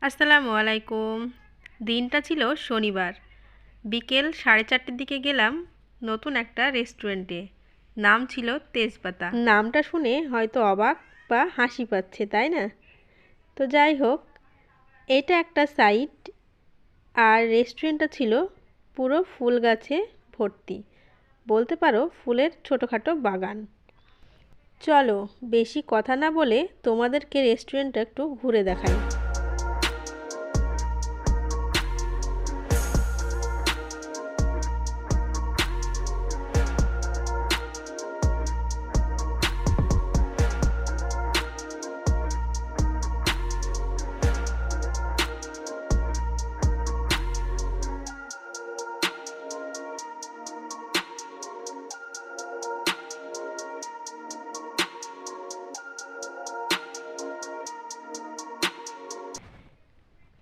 আসসালামু আলাইকুম। দিনটা ছিল শনিবার। বিকেল 4:30টার দিকে গেলাম নতুন একটা রেস্টুরেন্টে। নাম ছিল তেজপাতা। নামটা শুনে হয়তো অবাক বা হাসি পাচ্ছে, তাই না? তো যাই হোক, এটা একটা সাইট। আর রেস্টুরেন্টটা ছিল পুরো ফুল গাছে ভর্তি। বলতে পারো ফুলের ছোটোখাটো বাগান। চলো বেশি কথা না বলে তোমাদেরকে রেস্টুরেন্টটা একটু ঘুরে দেখাই।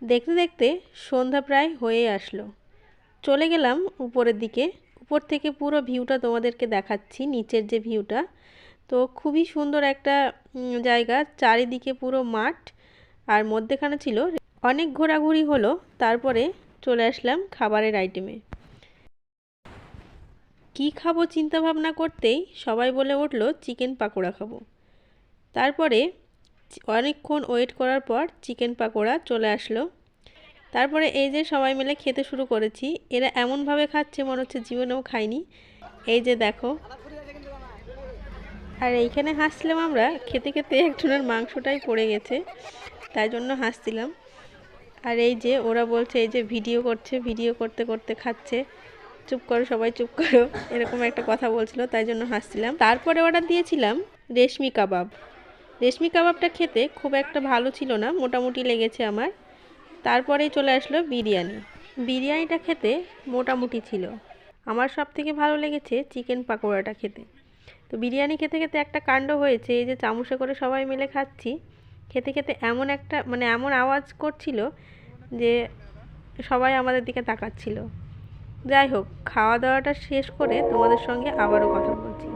দেখতে দেখতে সন্ধ্যা প্রায় হয়ে আসলো। চলে গেলাম উপরের দিকে। উপর থেকে পুরো ভিউটা তোমাদেরকে দেখাচ্ছি, নিচের যে ভিউটা। তো খুবই সুন্দর একটা জায়গা, চারিদিকে পুরো মাঠ আর মধ্যেখানে ছিল। অনেক ঘোরাঘুরি হলো, তারপরে চলে আসলাম খাবারের আইটেমে। কি খাবো চিন্তা ভাবনা করতেই সবাই বলে উঠলো চিকেন পাকোড়া খাবো। তারপরে অনেকক্ষণ ওয়েট করার পর চিকেন পাকোড়া চলে আসলো। তারপরে এই যে সবাই মিলে খেতে শুরু করেছি। এরা এমনভাবে খাচ্ছে মনে হচ্ছে জীবনেও খায়নি। এই যে দেখো, আর এইখানে হাসছিলাম আমরা খেতে খেতে একজনের মাংসটাই পড়ে গেছে, তাই জন্য হাসছিলাম। আর এই যে ওরা বলছে এই যে ভিডিও করছে, ভিডিও করতে করতে খাচ্ছে, চুপ করো সবাই চুপ করো, এরকম একটা কথা বলছিল, তাই জন্য হাসছিলাম। তারপরে অর্ডার দিয়েছিলাম রেশমি কাবাব। রেশমি কাবাবটা খেতে খুব একটা ভালো ছিল না, মোটামুটি লেগেছে আমার। তারপরেই চলে আসলো বিরিয়ানি। বিরিয়ানিটা খেতে মোটামুটি ছিল। আমার সব থেকে ভালো লেগেছে চিকেন পাকোড়াটা খেতে। তো বিরিয়ানি খেতে খেতে একটা কাণ্ড হয়েছে, এই যে চামচে করে সবাই মিলে খাচ্ছি, খেতে খেতে এমন একটা এমন আওয়াজ করছিল যে সবাই আমাদের দিকে তাকাচ্ছিল। যাই হোক, খাওয়া দাওয়াটা শেষ করে তোমাদের সঙ্গে আবারও কথা বলছি।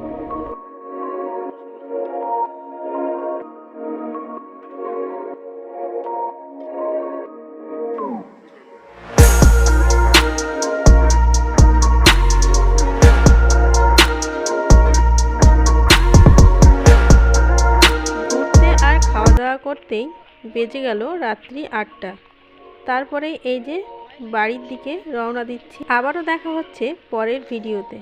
খাওয়া দাওয়া করতেই বেজে গেল রাত্রি 8টা। তারপরে এই যে বাড়ির দিকে রওনা দিচ্ছি। আবারও দেখা হচ্ছে পরের ভিডিওতে।